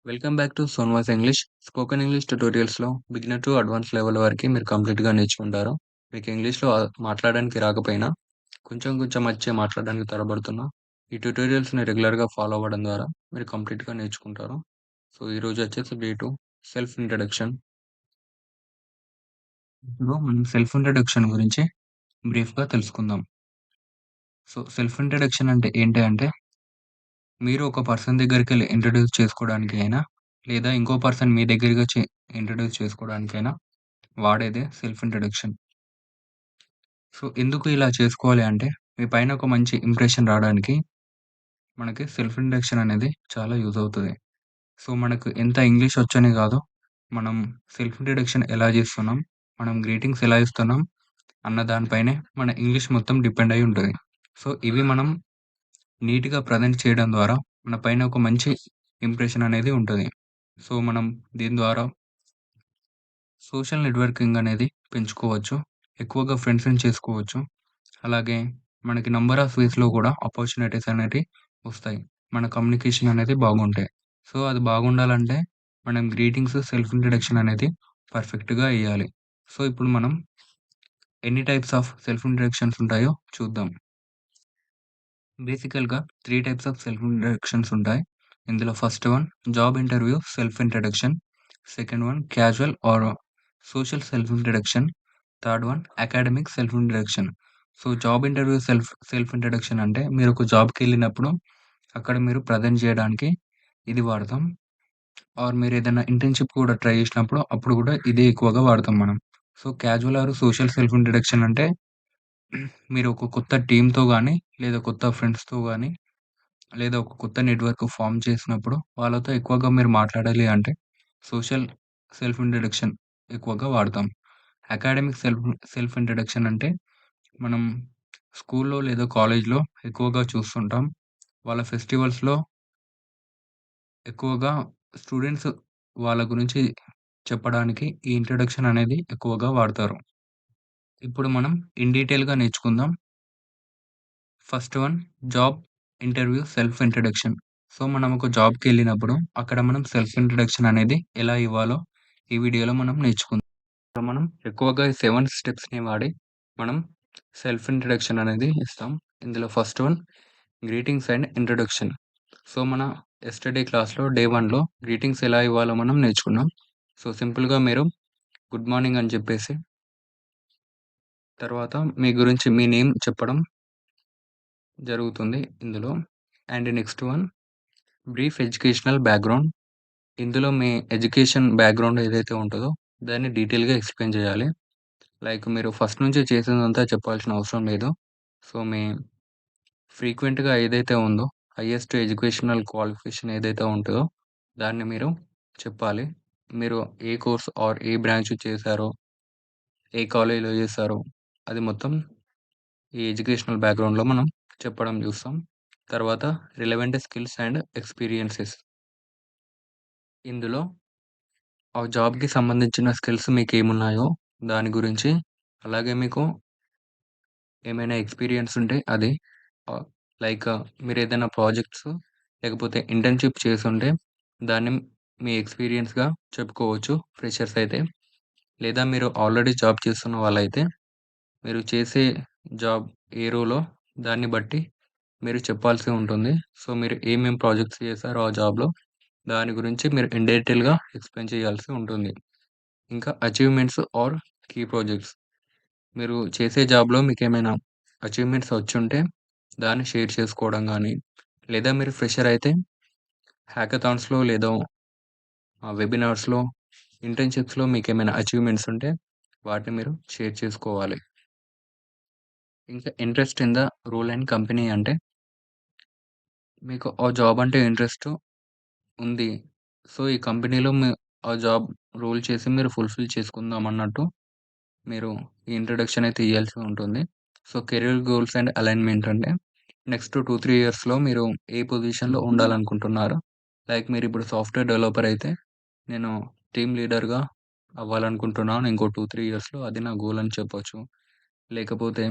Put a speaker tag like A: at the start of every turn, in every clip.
A: Welcome back to Sonvas English. Spoken English ట్యుటోరియల్స్‌లో beginner to advance level వరకి మీరు కంప్లీట్‌గా నేర్చుకుంటారు. మీకు ఇంగ్లీష్‌లో మాట్లాడడానికి రాకపోయినా కొంచెం కొంచెం వచ్చి మాట్లాడడానికి తడబడుతున్నా. ఈ ట్యుటోరియల్స్‌ని రెగ్యులర్‌గా ఫాలో అవ్వడం ద్వారా మీరు కంప్లీట్‌గా నేర్చుకుంటారు. సో, ఈరోజు వచ్చేసి డే 2 సెల్ఫ్ ఇంట్రడక్షన్. ఇప్పుడు మనం సెల్ఫ్ ఇంట్రడక్షన్ గురించి బ్రీఫ్‌గా తెలుసుకుందాం. సో, సెల్ఫ్ ఇంట్రడక్షన్ అంటే ఏంటి అంటే మీరు ఒక పర్సన్ దగ్గరికెళ్లి ఇంట్రొడ్యూస్ చేసుకోవడానికి అయినా, లేదా ఇంకో పర్సన్ మీ దగ్గరగా ఇంట్రొడ్యూస్ చేసుకోవడానికైనా వాడేదే సెల్ఫ్ ఇంట్రడక్షన్. సో, ఎందుకు ఇలా చేసుకోవాలి అంటే, మీ పైన ఒక మంచి ఇంప్రెషన్ రాడానికి మనకి సెల్ఫ్ ఇంట్రడక్షన్ అనేది చాలా యూజ్ అవుతది. సో, మనకు ఎంత ఇంగ్లీష్ వచ్చని గాదు, మనం సెల్ఫ్ ఇంట్రడక్షన్ ఎలా జేస్తున్నాం, మనం గ్రీటింగ్స్ ఎలా ఇస్తున్నాం అన్న దాని పైనే మన ఇంగ్లీష్ మొత్తం డిపెండ్ అయ్యి ఉంటది. సో, ఇవి మనం నీట్‌గా ప్రెజెంట్ చేయడం ద్వారా మన పైన ఒక మంచి ఇంప్రెషన్ అనేది ఉంటది. సో, మనం దీని ద్వారా సోషల్ నెట్వర్కింగ్ అనేది పెంచుకోవచ్చు. ఎక్కువగా ఫ్రెండ్స్‌ని చేసుకోవచ్చు. అలాగే మనకి నంబర్ ఆఫ్ వేస్‌లో గూడా ఆపర్చునిటీస్ అనేటివి వస్తాయి. మన కమ్యూనికేషన్ అనేది బాగుంటే. సో, అది బాగుండాలంటే మనం గ్రీటింగ్స్, సెల్ఫ్ ఇంట్రడక్షన్ అనేది పర్ఫెక్ట్‌గా ఇయ్యాలి. సో, ఇప్పుడు మనం ఎన్ని టైప్స్ ఆఫ్ సెల్ఫ్ ఇంట్రడక్షన్స్ ఉంటాయో చూద్దాం. బేసికల్‌గా 3 టైప్స్ ఆఫ్ సెల్ఫ్ ఇంట్రడక్షన్స్ ఉంటాయి. ఇందులో first one job interview self introduction. Second one casual or social self introduction. Third one academic self introduction. So, job interview self self introduction అంటే మీరు ఒక జాబ్‌కెళ్ళినప్పుడు అక్కడ మీరు ప్రెజెంట్ చేయడానికి ఇది వాడతాం. ఆర్ మీరేదైనా ఇంటర్న్‌షిప్ కూడా ట్రై చేసినప్పుడు అప్పుడు కూడా ఇదే ఎక్కువగా వాడతాం మనం. So, casual or social self introduction అంటే మీరు ఒక కొత్త టీమ్‌తో గాని, లేదా కొత్త ఫ్రెండ్స్‌తో గాని లేదా ఒక కొత్త నెట్‌వర్క్ ఫార్మ్ చేసినప్పుడు వాళ్ళతో ఎక్కువగా మీరు మాట్లాడాలి అంటే సోషల్ సెల్ఫ్ ఇంట్రడక్షన్ ఎక్కువగా వాడతాం. అకాడమిక్ సెల్ఫ్ ఇంట్రడక్షన్ అంటే మనం స్కూల్‌లో లేదా కాలేజ్‌లో ఎక్కువగా చూస్తుంటాం. వాళ్ళ ఫెస్టివల్స్‌లో ఎక్కువగా స్టూడెంట్స్ వాళ్ళ గురించి చెప్పడానికి ఈ ఇంట్రడక్షన్ అనేది ఎక్కువగా వాడతారు. ఇప్పుడు మనం ఇన్ డీటెయిల్‌గా నేర్చుకుందాం. First one job interview self introduction. So, మనం ఒక జాబ్‌కెళ్ళినప్పుడు అక్కడ మనం సెల్ఫ్ ఇంట్రడక్షన్ అనేది ఎలా ఇవ్వాలో ఈ వీడియోలో మనం నేర్చుకుందాం. మనం ఎక్కువగా ఈ 7 స్టెప్స్‌ని వాడి మనం సెల్ఫ్ ఇంట్రడక్షన్ అనేది ఇస్తాం. ఇందులో first one greetings and introduction. So, మన యెస్టర్‌డే క్లాస్‌లో డే 1లో గ్రీటింగ్స్ ఎలా ఇవ్వాలో మనం నేర్చుకున్నాం. సో, సింపుల్‌గా మీరు గుడ్ మార్నింగ్ అని చెప్పేసి తర్వాత మీ గురించి మీ నేమ్ చెప్పడం జరుగుతుంది ఇందులో. And next one brief educational background. ఇందులో మీ ఎడ్యుకేషన్ బ్యాక్‌గ్రౌండ్ ఏదైతే ఉంటదో దాన్ని డీటెయిల్‌గా ఎక్స్‌ప్లెయిన్ చేయాలి. లైక్ మీరు ఫస్ట్ నుంచి చేసిందంతా చెప్పాల్సిన అవసరం లేదు. సో, మీ ఫ్రీక్వెంట్‌గా ఏదైతే ఉందో హైయెస్ట్ ఎడ్యుకేషనల్ క్వాలిఫికేషన్ ఏదైతే ఉంటదో దాన్ని మీరు చెప్పాలి. మీరు ఏ కోర్స్ ఆర్ ఏ బ్రాంచ్ చేశారో, ఏ కాలేజ్‌లో చేశారో అది మొత్తం ఈ ఎడ్యుకేషనల్ బ్యాక్‌గ్రౌండ్‌లో మనం చెప్పడం చూస్తాం. తర్వాత రిలవెంట్ స్కిల్స్ అండ్ ఎక్స్‌పీరియన్సెస్. ఇందులో ఆ జాబ్‌కి సంబంధించిన స్కిల్స్ మీకేమున్నాయో దాని గురించి, అలాగే మీకు ఏమైనా ఎక్స్‌పీరియన్స్ ఉంటే అది ఆహ్, లైక్ మీరేదైనా ప్రాజెక్ట్స్ లేకపోతే ఇంటర్న్‌షిప్ చేసుంటే దాన్ని మీ ఎక్స్‌పీరియన్స్‌గా చెప్పుకోవచ్చు ఫ్రెషర్స్ అయితే. లేదా మీరు ఆల్రెడీ జాబ్ చేస్తున్న వాళ్ళైతే మీరు చేసే జాబ్ ఏ రోలో దాన్ని బట్టి మీరు చెప్పాల్సి ఉంటుంది. సో, మీరు ఏమేం ప్రాజెక్ట్స్ చేశారో ఆ జాబ్‌లో దాని గురించి మీరు ఇన్ డీటెయిల్‌గా ఎక్స్‌ప్లెయిన్ చేయాల్సి ఉంటుంది. ఇంకా అచీవ్‌మెంట్స్ ఆర్ కీ ప్రాజెక్ట్స్. మీరు చేసే జాబ్‌లో మీకేమైనా అచీవ్‌మెంట్స్ వచ్చుంటే దాన్ని షేర్ చేసుకోవడం గానీ, లేదా మీరు ఫ్రెషర్ అయితే హ్యాకథాన్స్‌లో లేదా వెబినార్స్‌లో, ఇంటర్న్‌షిప్స్‌లో మీకేమైనా అచీవ్‌మెంట్స్ ఉంటే వాటిని మీరు షేర్ చేసుకోవాలి. ఇంకా interest in the role and company అంటే మీకు ఆ జాబ్ అంటే ఇంట్రెస్ట్ ఉంది. సో, ఈ కంపెనీలో ఆ జాబ్ రోల్ చేసి మీరు ఫుల్‌ఫిల్ చేసుకుందాం అన్నట్టు మీరు ఈ ఇంట్రడక్షన్ అయితే ఇయ్యాల్సి ఉంటుంది. So, career goals and alignment అంటే నెక్స్ట్ 2, 3 ఇయర్స్‌లో మీరు ఏ పొజిషన్‌లో ఉండాలనుకుంటున్నారు? లైక్ మీరిప్పుడు సాఫ్ట్‌వేర్ డెవలపర్ అయితే నేను టీమ్ లీడర్‌గా అవ్వాలనుకుంటున్నాను ఇంకో 2, 3 ఇయర్స్‌లో అది నా గోల్ అని చెప్పొచ్చు. లేకపోతే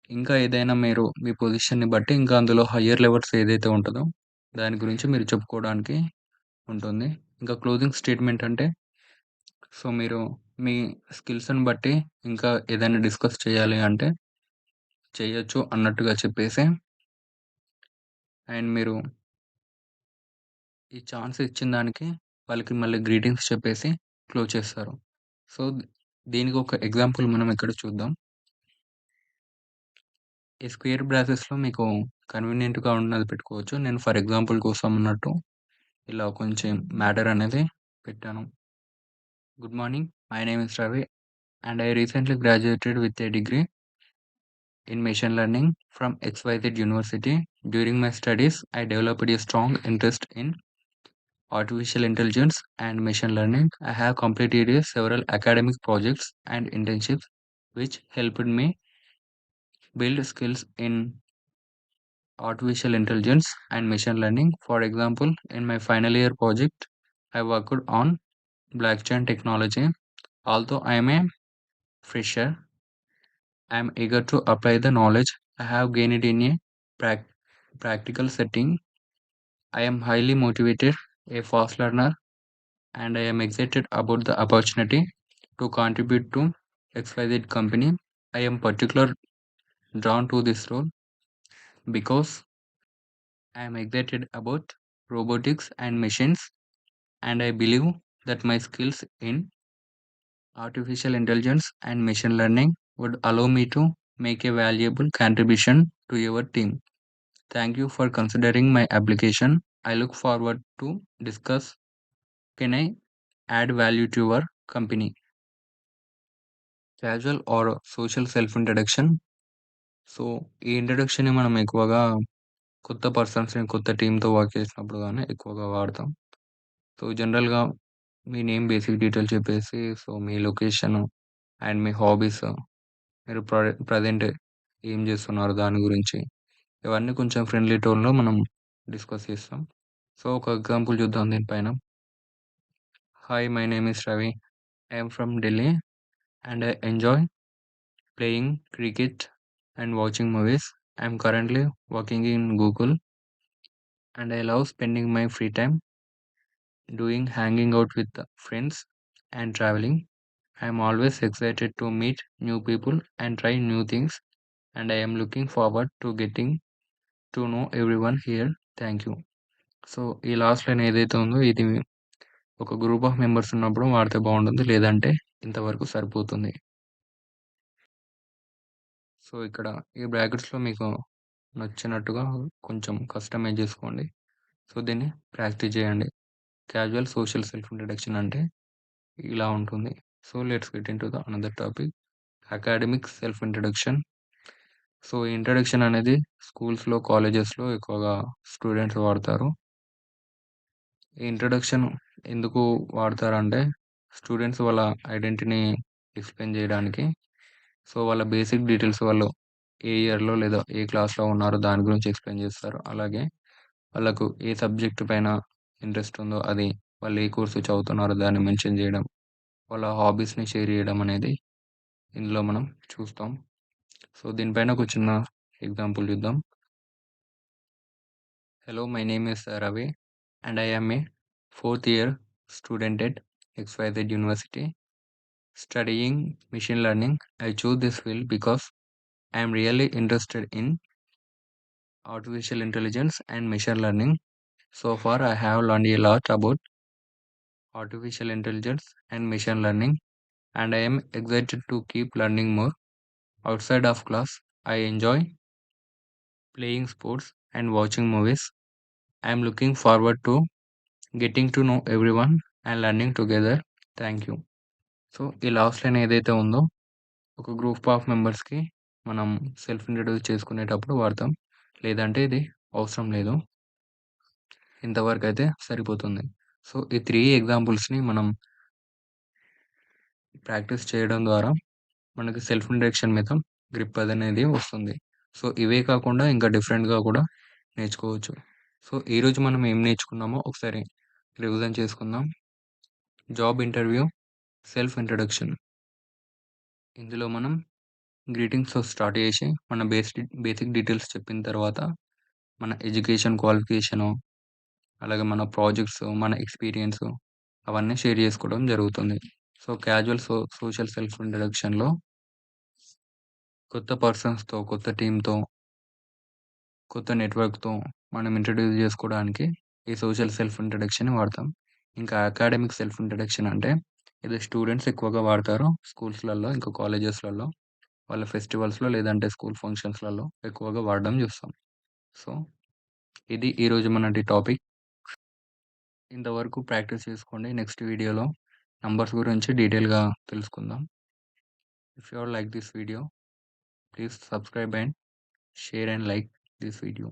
A: ఇంకా ఏదైనా మీరు మీ పొజిషన్‌ని బట్టి ఇంకా అందులో హైయర్ లెవెల్స్ ఏదైతే ఉంటదో దాని గురించి మీరు చెప్పుకోవడానికి ఉంటుంది. ఇంకా క్లోజింగ్ స్టేట్మెంట్ అంటే మీరు మీ స్కిల్స్‌ని బట్టి ఇంకా ఏదైనా డిస్కస్ చేయాలి అంటే చేయొచ్చు అన్నట్టుగా చెప్పేసి అండ్ మీరు ఈ ఛాన్స్ ఇచ్చిన దానికి వాళ్ళకి మళ్ళీ గ్రీటింగ్స్ చెప్పేసి క్లోజ్ చేస్తారు. సో, దీనికి ఒక ఎగ్జాంపుల్ మనం ఇక్కడ చూద్దాం. ఈ స్క్వేర్ బ్రాసెస్‌లో మీకు కన్వీనియంట్‌గా ఉన్నది పెట్టుకోవచ్చు. నేను ఫర్ ఎగ్జాంపుల్ కోసం అన్నట్టు ఇలా కొంచెం మ్యాటర్ అనేది పెట్టాను. Good morning. My name is Ravi and I recently graduated with a degree in machine learning from XYZ University. During my studies, I developed a strong interest in artificial intelligence and machine learning. I have completed several academic projects and internships which helped me build skills in artificial intelligence and machine learning. For example, in my final year project, I worked on blockchain technology. Although I am a fresher, I am eager to apply the knowledge I have gained in a prac- practical setting. I am highly motivated, a fast learner, and I am excited about the opportunity to contribute to XYZ company. I am particularly drawn to this role because I am excited about robotics and machines, and I believe that my skills in artificial intelligence and machine learning would allow me to make a valuable contribution to your team. Thank you for considering my application. I look forward to discuss can I add value to your company. Casual or social self introduction. So, ఈ ఇంట్రడక్షన్‌ని మనం ఎక్కువగా కొత్త పర్సన్స్‌ని కొత్త టీమ్‌తో work చేసినప్పుడు గాని ఎక్కువగా వాడతాం. సో, జనరల్‌గా మీ నేమ్ బేసిక్ డీటెయిల్స్ చెప్పేసి, మీ లొకేషను అండ్ మీ హాబీస్, మీరు ప్రెజెంట్ ఏం చేస్తున్నారు దాని గురించి, ఇవన్నీ కొంచెం ఫ్రెండ్లీ టోన్‌లో మనం డిస్కస్ చేస్తాం. సో, ఒక ఎగ్జాంపుల్ చూద్దాం దీనిపైన. Hi my name is Ravi. I am from Delhi and I enjoy playing cricket and watching movies. I'm currently working in Google and I love spending my free time doing hanging out with the friends and traveling. I'm always excited to meet new people and try new things and I am looking forward to getting to know everyone here. Thank you. So, ఈ last line ఏదైతే ఉందో ఇది ఒక group of members ఉన్నప్పుడు వాడితే బావుంటుంది. లేదంటే ఇంతవరకు సరిపోతుంది. సో, ఇక్కడ ఈ బ్రాకెట్స్‌లో మీకు నచ్చినట్టుగా కొంచెం కస్టమైజ్ చేసుకోండి. సో, దీన్ని ప్రాక్టీస్ చేయండి. క్యాజువల్ సోషల్ సెల్ఫ్ ఇంట్రడక్షన్ అంటే ఇలా ఉంటుంది. So, let's get into the another topic. Academic self introduction. So, ఈ ఇంట్రడక్షన్ అనేది స్కూల్స్‌లో, కాలేజెస్‌లో ఎక్కువగా స్టూడెంట్స్ వాడతారు. ఈ ఇంట్రడక్షన్ ఎందుకు వాడతారంటే, స్టూడెంట్స్ వాళ్ళ ఐడెంటిటీని ఎక్స్‌ప్లెయిన్ చేయడానికి. సో, వాళ్ళ బేసిక్ డీటెయిల్స్ వాళ్ళు ఏ ఇయర్‌లో లేదా ఏ క్లాస్‌లో ఉన్నారో దాని గురించి ఎక్స్‌ప్లెయిన్ చేస్తారు. అలాగే వాళ్ళకు ఏ సబ్జెక్ట్ పైన ఇంట్రెస్ట్ ఉందో అది, వాళ్ళు ఏ కోర్సు చదువుతున్నారో దాన్ని మెన్షన్ చేయడం, వాళ్ళ హాబీస్‌ని షేర్ చేయడం అనేది ఇందులో మనం చూస్తాం. సో, దీనిపైన ఒక చిన్న ఎగ్జాంపుల్ చూద్దాం. Hello my name is Ravi and I am a fourth year student at XYZ university studying machine learning. I chose this field because I am really interested in artificial intelligence and machine learning. So far, I have learned a lot about artificial intelligence and machine learning, and I am excited to keep learning more. Outside of class, I enjoy playing sports and watching movies. I am looking forward to getting to know everyone and learning together. Thank you. So, ఈ last line ఏదైతే ఉందో ఒక group of మెంబర్స్‌కి మనం self introduce చేసుకునేటప్పుడు వాడతాం. లేదంటే ఇది అవసరం లేదు. ఇంతవరకైతే సరిపోతుంది. సో, ఈ 3 ఎగ్జాంపుల్స్‌ని మనం ప్రాక్టీస్ చేయడం ద్వారా మనకి సెల్ఫ్ ఇంట్రడక్షన్ మీద గ్రిప్ అదనేది వస్తుంది. సో, ఇవే కాకుండా ఇంకా డిఫరెంట్‌గా కూడా నేర్చుకోవచ్చు. సో, ఈరోజు మనం ఏం నేర్చుకున్నామో ఒకసారి రివిజన్ చేసుకుందాం. Job interview, self introduction. ఇందులో మనం గ్రీటింగ్స్‌తో స్టార్ట్ చేసి మన బేసిక్ డీటెయిల్స్ చెప్పిన తర్వాత మన ఎడ్యుకేషన్ క్వాలిఫికేషను, అలాగే మన ప్రాజెక్ట్స్, మన ఎక్స్‌పీరియన్స్ అవన్నీ షేర్ చేసుకోవడం జరుగుతుంది. సో, క్యాజువల్ సోషల్ సెల్ఫ్ ఇంట్రడక్షన్‌లో కొత్త పర్సన్స్‌తో, కొత్త టీమ్‌తో, కొత్త నెట్‌వర్క్‌తో మనం ఇంట్రొడ్యూస్ జేసుకోవడానికి ఈ సోషల్ సెల్ఫ్ ఇంట్రడక్షన్‌ని వాడతాం. ఇంకా అకాడమిక్ సెల్ఫ్ ఇంట్రడక్షన్ అంటే ఇది స్టూడెంట్స్ ఎక్కువగా వాడతారు స్కూల్స్‌లలో, ఇంకా కాలేజెస్‌లలో. వాళ్ళ ఫెస్టివల్స్‌లో లేదంటే స్కూల్ ఫంక్షన్స్‌లలో ఎక్కువగా వాడడం జూస్తాం. సో, ఇది ఈరోజు మనటి టాపిక్. ఇంతవరకు ప్రాక్టీస్ చేసుకోండి. నెక్స్ట్ వీడియోలో నంబర్స్ గురించి డీటెయిల్‌గా తెలుసుకుందాం. If you are like this video, please subscribe and share and like this video.